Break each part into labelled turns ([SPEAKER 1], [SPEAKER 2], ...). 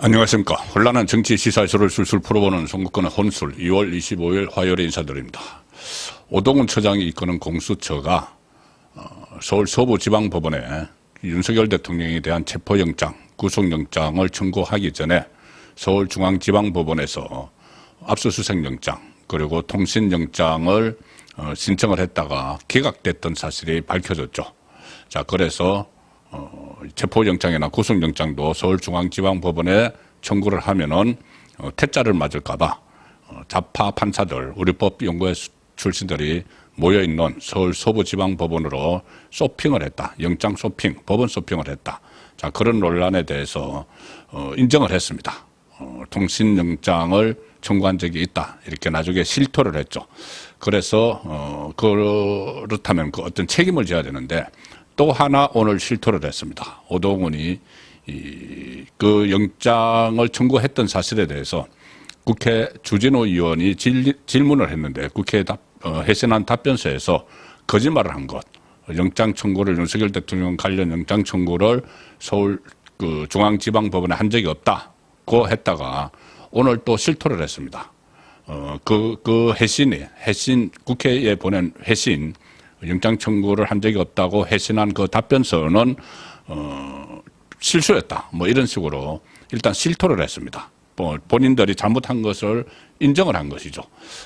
[SPEAKER 1] 안녕하십니까. 혼란한 정치 시사 이슈를 술술 풀어보는 송국권의 혼술 2월 25일 화요일에 인사드립니다. 오동훈 처장이 이끄는 공수처가 서울 서부지방법원에 윤석열 대통령에 대한 체포영장, 구속영장을 청구하기 전에 서울중앙지방법원에서 압수수색영장 그리고 통신영장을 신청을 했다가 기각됐던 사실이 밝혀졌죠. 자, 그래서 체포영장이나 구속영장도 서울중앙지방법원에 청구를 하면은 퇴짜를 맞을까봐 좌파 판사들, 우리 법연구회 출신들이 모여있는 서울 서부지방법원으로 쇼핑을 했다. 영장 쇼핑, 법원 쇼핑을 했다. 자, 그런 논란에 대해서 인정을 했습니다. 통신영장을 청구한 적이 있다. 이렇게 나중에 실토를 했죠. 그래서 그렇다면 그 어떤 책임을 져야 되는데 또 하나 오늘 실토를 했습니다. 오동훈이 그 영장을 청구했던 사실에 대해서 국회 주진우 의원이 질문을 했는데 국회에 해신한 답변서에서 거짓말을 한 것. 영장 청구를 윤석열 대통령 관련 영장 청구를 서울 중앙지방법원에 한 적이 없다고 했다가 오늘 또 실토를 했습니다. 국회에 보낸 회신 영장 청구를 한 적이 없다고 회신한 그 답변서는 실수였다. 뭐 이런 식으로 일단 실토를 했습니다. 본인들이 잘못한 것을 인정을 한 것이죠.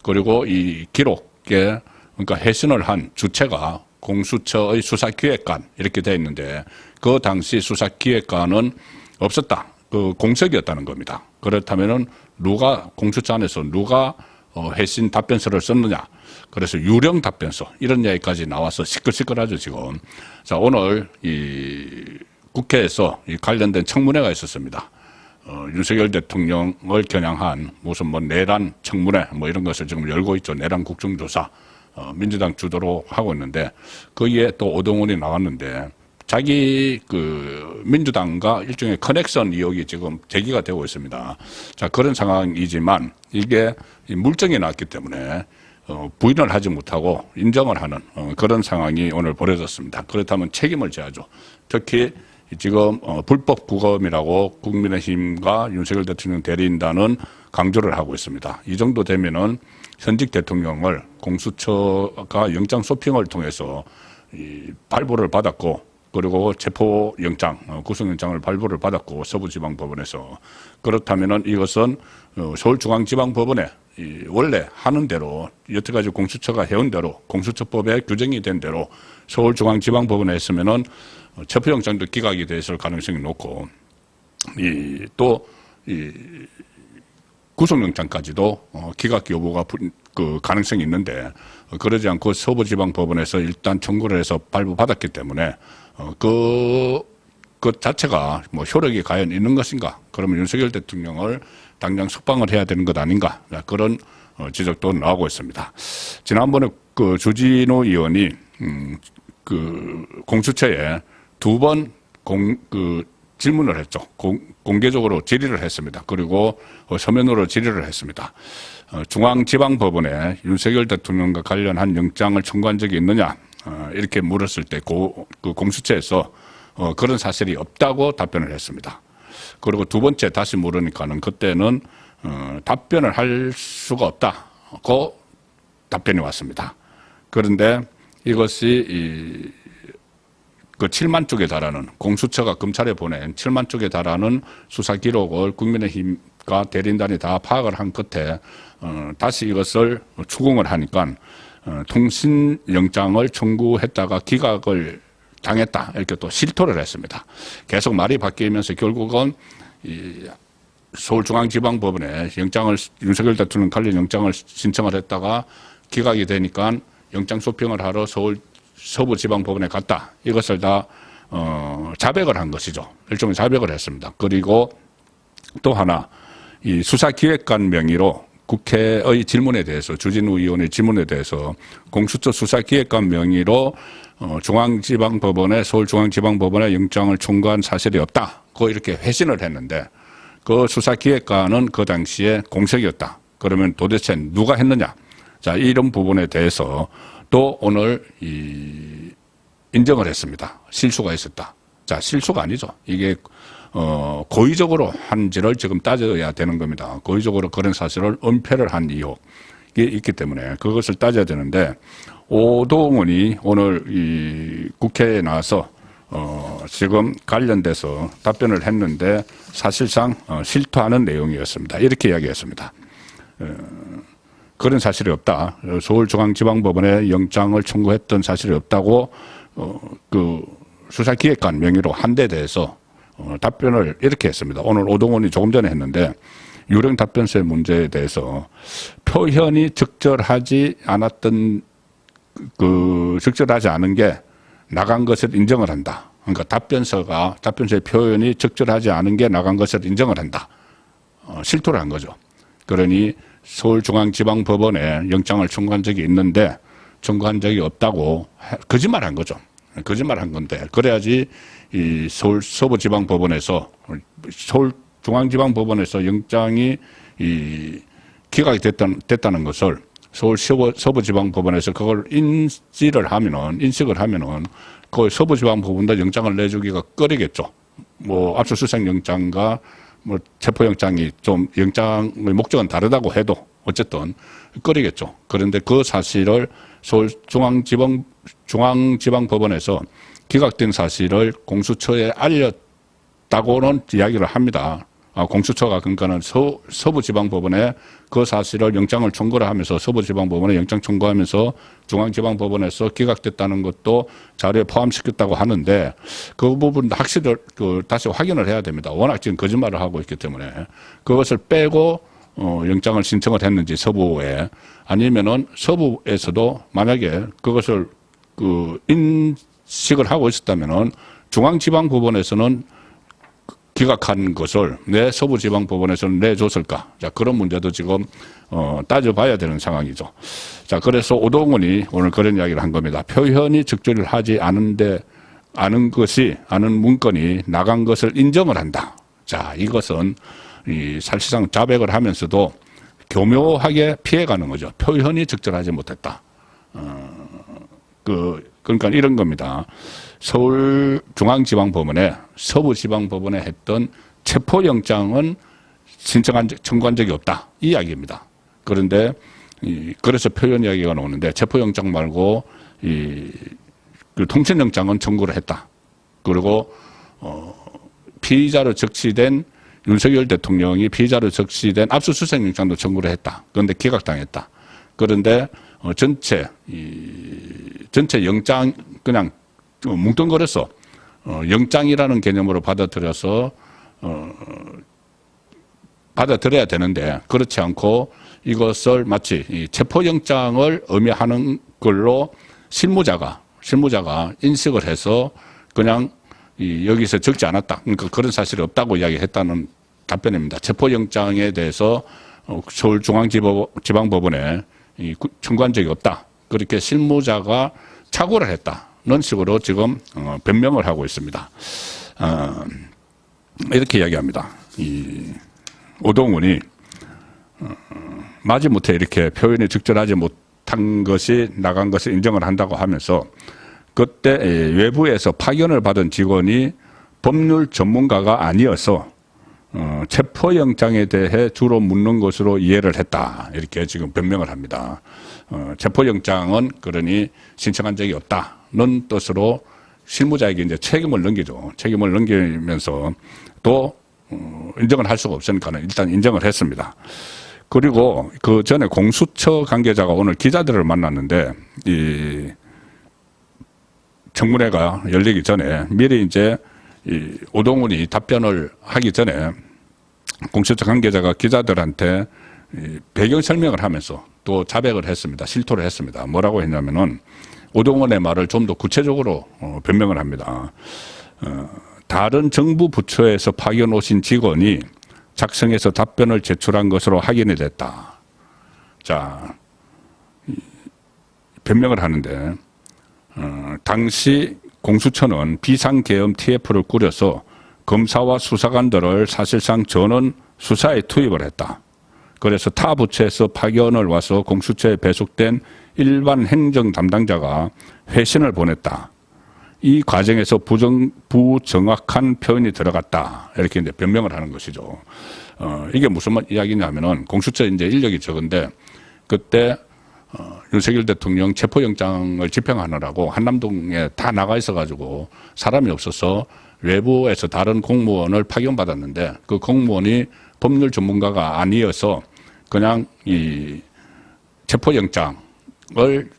[SPEAKER 1] 그리고 이 기록에 그러니까 회신을 한 주체가 공수처의 수사기획관 이렇게 되어 있는데 그 당시 수사기획관은 없었다. 그 공석이었다는 겁니다. 그렇다면은 공수처 안에서 누가 회신 답변서를 썼느냐. 그래서 유령 답변서 이런 이야기까지 나와서 시끌시끌하죠 지금. 자, 오늘 이 국회에서 이 관련된 청문회가 있었습니다. 윤석열 대통령을 겨냥한 무슨 뭐 내란 청문회 뭐 이런 것을 지금 열고 있죠. 내란 국정조사 민주당 주도로 하고 있는데 거기에 또 오동훈이 나왔는데 자기 민주당과 일종의 커넥션 의혹이 지금 제기가 되고 있습니다. 자, 그런 상황이지만 이게 물증이 나왔기 때문에 부인을 하지 못하고 인정을 하는 그런 상황이 오늘 벌어졌습니다. 그렇다면 책임을 져야죠. 특히 지금 불법 구검이라고 국민의힘과 윤석열 대통령 대리인단은 강조를 하고 있습니다. 이 정도 되면은 현직 대통령을 공수처가 영장 쇼핑을 통해서 발부를 받았고 그리고 체포영장, 구속영장을 발부를 받았고 서부지방법원에서 그렇다면은 이것은 서울중앙지방법원에 원래 하는 대로 여태까지 공수처가 해온 대로 공수처법에 규정이 된 대로 서울중앙지방법원에 했으면은 체포영장도 기각이 됐을 가능성이 높고 또 구속영장까지도 기각 여부가 가능성이 있는데 그러지 않고 서부지방법원에서 일단 청구를 해서 발부받았기 때문에 그 자체가 뭐 효력이 과연 있는 것인가? 그러면 윤석열 대통령을 당장 석방을 해야 되는 것 아닌가? 그런 지적도 나오고 있습니다. 지난번에 주진우 의원이 공수처에 두 번 질문을 했죠. 공개적으로 질의를 했습니다. 그리고 서면으로 질의를 했습니다. 중앙지방법원에 윤석열 대통령과 관련한 영장을 청구한 적이 있느냐? 이렇게 물었을 때 공수처에서 그런 사실이 없다고 답변을 했습니다. 그리고 두 번째 다시 물으니까는 그때는 답변을 할 수가 없다고 답변이 왔습니다. 그런데 이것이 그 7만 쪽에 달하는 공수처가 검찰에 보낸 7만 쪽에 달하는 수사 기록을 국민의힘과 대리인단이 다 파악을 한 끝에 다시 이것을 추궁을 하니까 통신영장을 청구했다가 기각을 당했다 이렇게 또 실토를 했습니다. 계속 말이 바뀌면서 결국은 서울중앙지방법원에 윤석열 대통령 관련 영장을 신청을 했다가 기각이 되니까 영장 쇼핑을 하러 서부지방법원에 갔다. 이것을 다 자백을 한 것이죠. 일종의 자백을 했습니다. 그리고 또 하나 이 수사기획관 명의로 국회의 질문에 대해서 주진우 의원의 질문에 대해서 공수처 수사기획관 명의로 서울중앙지방법원에 영장을 청구한 사실이 없다고 이렇게 회신을 했는데 그 수사기획관은 그 당시에 공석이었다. 그러면 도대체 누가 했느냐? 자, 이런 부분에 대해서 또 오늘 인정을 했습니다. 실수가 있었다. 자, 실수가 아니죠. 이게 고의적으로 한지를 지금 따져야 되는 겁니다. 고의적으로 그런 사실을 은폐를 한 이유가 있기 때문에 그것을 따져야 되는데, 오동훈이 오늘 이 국회에 나와서 지금 관련돼서 답변을 했는데 사실상 실토하는 내용이었습니다. 이렇게 이야기했습니다. 그런 사실이 없다. 서울중앙지방법원에 영장을 청구했던 사실이 없다고 그 수사기획관 명의로 한 데 대해서 답변을 이렇게 했습니다. 오늘 오동훈이 조금 전에 했는데, 유령 답변서의 문제에 대해서 표현이 적절하지 않았던 적절하지 않은 게 나간 것을 인정을 한다. 그러니까 답변서의 표현이 적절하지 않은 게 나간 것을 인정을 한다. 실토를 한 거죠. 그러니 서울중앙지방법원에 영장을 청구한 적이 있는데 청구한 적이 없다고 거짓말한 거죠. 거짓말한 건데, 그래야지 이 서울 서부지방법원에서 서울중앙지방법원에서 영장이 기각이 됐다는 것을 서울 서부지방법원에서 그걸 인식을 하면은 그 서부지방법원도 영장을 내주기가 꺼리겠죠. 뭐 압수수색 영장과 뭐 체포영장이 좀 영장의 목적은 다르다고 해도 어쨌든 꺼리겠죠. 그런데 그 사실을 서울중앙지방법원에서 기각된 사실을 공수처에 알렸다고는 이야기를 합니다. 공수처가 그러니까는 서부지방법원에 그 사실을 영장을 청구를 하면서 서부지방법원에 영장 청구하면서 중앙지방법원에서 기각됐다는 것도 자료에 포함시켰다고 하는데, 그 부분 확실히 다시 확인을 해야 됩니다. 워낙 지금 거짓말을 하고 있기 때문에 그것을 빼고 영장을 신청을 했는지 서부에, 아니면은 서부에서도 만약에 그것을 인식을 하고 있었다면은 중앙지방법원에서는 기각한 것을 왜 서부지방법원에서는 내줬을까? 자, 그런 문제도 지금 따져봐야 되는 상황이죠. 자, 그래서 오동훈이 오늘 그런 이야기를 한 겁니다. 표현이 적절히 하지 않은 문건이 나간 것을 인정을 한다. 자, 이것은 사실상 자백을 하면서도 교묘하게 피해가는 거죠. 표현이 적절하지 못했다. 그러니까 이런 겁니다. 서울중앙지방법원에 서부지방법원에 했던 체포영장은 청구한 적이 없다. 이 이야기입니다. 그런데 그래서 표현 이야기가 나오는데, 체포영장 말고 그 통신영장은 청구를 했다. 그리고 피의자로 적시된 윤석열 대통령이 피의자로 적시된 압수수색 영장도 청구를 했다. 그런데 기각당했다. 그런데 전체 영장 그냥 뭉뚱그려서 영장이라는 개념으로 받아들여야 되는데, 그렇지 않고 이것을 마치 체포영장을 의미하는 걸로 실무자가 인식을 해서 그냥 여기서 적지 않았다. 그러니까 그런 사실이 없다고 이야기했다는 답변입니다. 체포영장에 대해서 서울중앙지방법원에 청구한 적이 없다. 그렇게 실무자가 착오를 했다는 식으로 지금 변명을 하고 있습니다. 이렇게 이야기합니다. 오동훈이 마지못해 이렇게 표현이 적절하지 못한 것이 나간 것을 인정을 한다고 하면서, 그때 외부에서 파견을 받은 직원이 법률 전문가가 아니어서 체포영장에 대해 주로 묻는 것으로 이해를 했다. 이렇게 지금 변명을 합니다. 체포영장은 그러니 신청한 적이 없다는 뜻으로 실무자에게 이제 책임을 넘기죠. 책임을 넘기면서 또 인정을 할 수가 없으니까는 일단 인정을 했습니다. 그리고 그 전에 공수처 관계자가 오늘 기자들을 만났는데, 이 청문회가 열리기 전에 미리 이제 오동훈이 답변을 하기 전에 공수처 관계자가 기자들한테 배경 설명을 하면서 또 자백을 했습니다. 실토를 했습니다. 뭐라고 했냐면은 오동훈의 말을 좀 더 구체적으로 변명을 합니다. 다른 정부 부처에서 파견 오신 직원이 작성해서 답변을 제출한 것으로 확인이 됐다. 자, 변명을 하는데, 당시 공수처는 비상계엄 TF를 꾸려서 검사와 수사관들을 사실상 전원 수사에 투입을 했다. 그래서 타 부처에서 파견을 와서 공수처에 배속된 일반 행정 담당자가 회신을 보냈다. 이 과정에서 부정확한 표현이 들어갔다. 이렇게 이제 변명을 하는 것이죠. 이게 무슨 이야기냐면은 공수처 이제 인력이 적은데 그때 윤석열 대통령 체포영장을 집행하느라고 한남동에 다 나가 있어가지고 사람이 없어서 외부에서 다른 공무원을 파견받았는데 그 공무원이 법률 전문가가 아니어서 그냥 이 체포영장을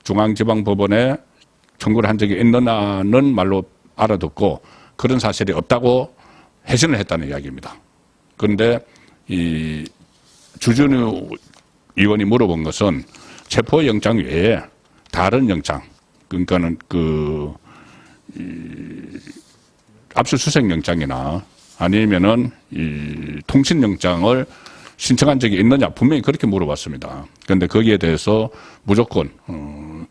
[SPEAKER 1] 중앙지방법원에 청구를 한 적이 있느냐는 말로 알아듣고 그런 사실이 없다고 해신을 했다는 이야기입니다. 그런데 이 주준우 의원이 물어본 것은 체포영장 외에 다른 영장, 그러니까는 압수수색 영장이나 아니면은 이 통신영장을 신청한 적이 있느냐 분명히 그렇게 물어봤습니다. 그런데 거기에 대해서 무조건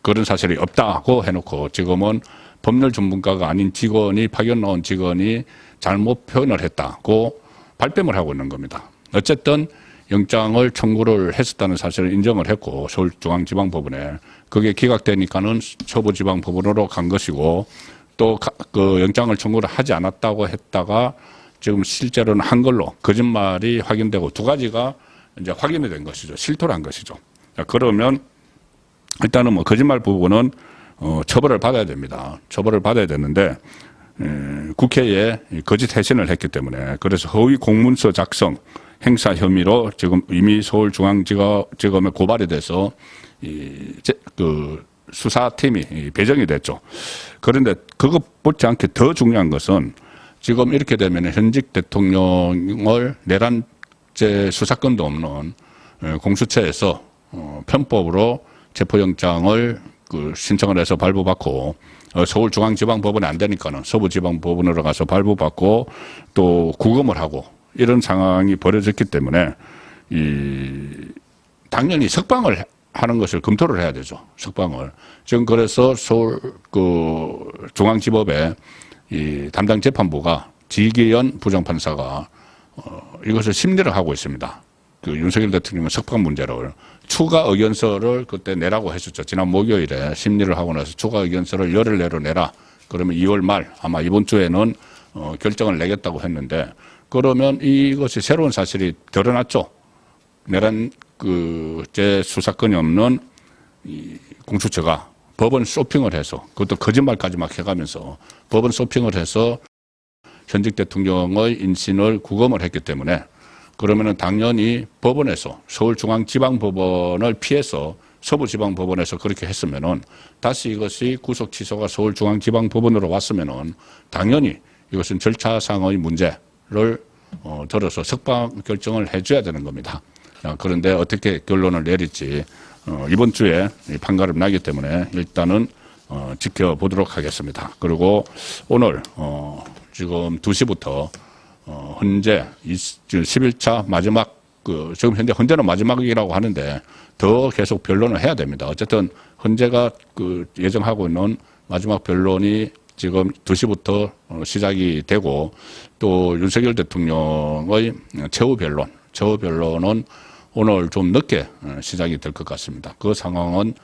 [SPEAKER 1] 그런 사실이 없다고 해놓고 지금은 법률 전문가가 아닌 직원이 파견 나온 직원이 잘못 표현을 했다고 발뺌을 하고 있는 겁니다. 어쨌든 영장을 청구를 했었다는 사실을 인정을 했고 서울중앙지방법원에 그게 기각되니까는 서부지방법원으로 간 것이고 또 그 영장을 청구를 하지 않았다고 했다가 지금 실제로는 한 걸로 거짓말이 확인되고 두 가지가 이제 확인이 된 것이죠. 실토를 한 것이죠. 그러면 일단은 뭐 거짓말 부분은 처벌을 받아야 됩니다. 처벌을 받아야 되는데 국회에 거짓 해신을 했기 때문에 그래서 허위 공문서 작성 행사 혐의로 지금 이미 서울중앙지검에 고발이 돼서 그 수사팀이 배정이 됐죠. 그런데 그것 못지않게 더 중요한 것은 지금 이렇게 되면 현직 대통령을 내란죄 수사권도 없는 공수처에서 편법으로 체포영장을 신청을 해서 발부받고 서울중앙지방법원이 안 되니까는 서부지방법원으로 가서 발부받고 또 구금을 하고 이런 상황이 벌어졌기 때문에 당연히 석방을 하는 것을 검토를 해야 되죠. 석방을. 지금 그래서 서울 중앙지법에 이 담당 재판부가 지기현 부장판사가 이것을 심리를 하고 있습니다. 그 윤석열 대통령 석방 문제를 추가 의견서를 그때 내라고 했었죠. 지난 목요일에 심리를 하고 나서 추가 의견서를 열흘 내로 내라. 그러면 2월 말 아마 이번 주에는 결정을 내겠다고 했는데 그러면 이것이 새로운 사실이 드러났죠. 내란 제 수사권이 없는 이 공수처가 법원 쇼핑을 해서 그것도 거짓말까지 막 해가면서 법원 쇼핑을 해서 현직 대통령의 인신을 구금을 했기 때문에 그러면은 당연히 법원에서 서울중앙지방법원을 피해서 서부지방법원에서 그렇게 했으면은 다시 이것이 구속 취소가 서울중앙지방법원으로 왔으면은 당연히 이것은 절차상의 문제를 들어서 석방 결정을 해줘야 되는 겁니다. 그런데 어떻게 결론을 내릴지 이번 주에 판가름 나기 때문에 일단은 지켜보도록 하겠습니다. 그리고 오늘 지금 2시부터 현재 11차 마지막 지금 현재 헌재는 마지막이라고 하는데 더 계속 변론을 해야 됩니다. 어쨌든 헌재가 예정하고 있는 마지막 변론이 지금 2시부터 시작이 되고 또 윤석열 대통령의 최후 변론은 오늘 좀 늦게 시작이 될 것 같습니다. 그 상황은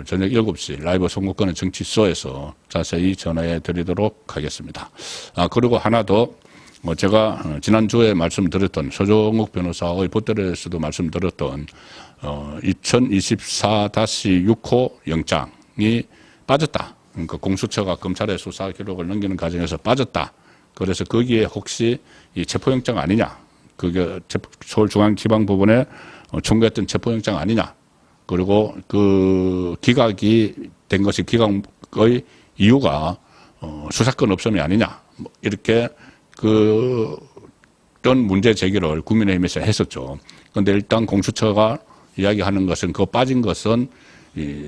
[SPEAKER 1] 저녁 7시 라이브 선거권의 정치쇼에서 자세히 전해 드리도록 하겠습니다. 그리고 하나 더 제가 지난주에 말씀드렸던 서종욱 변호사의 보따리에서도 말씀드렸던 2024-6호 영장이 빠졌다. 그러니까 공수처가 검찰의 수사 기록을 넘기는 과정에서 빠졌다. 그래서 거기에 혹시 이 체포영장 아니냐. 그게 서울중앙지방법원에 청구했던 체포영장 아니냐. 그리고 그 기각이 된 것이 기각의 이유가 수사권 없음이 아니냐. 이렇게 그런 문제 제기를 국민의힘에서 했었죠. 그런데 일단 공수처가 이야기하는 것은 그 빠진 것은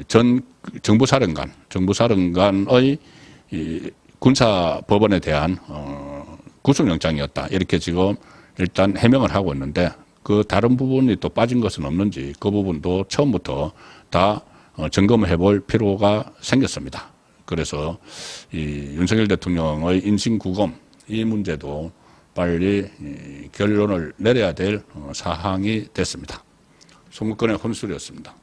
[SPEAKER 1] 전 정부사령관의 군사법원에 대한 구속영장이었다. 이렇게 지금 일단 해명을 하고 있는데 그 다른 부분이 또 빠진 것은 없는지 그 부분도 처음부터 다 점검을 해볼 필요가 생겼습니다. 그래서 이 윤석열 대통령의 인신구금 이 문제도 빨리 결론을 내려야 될 사항이 됐습니다. 송국권의 혼술이었습니다.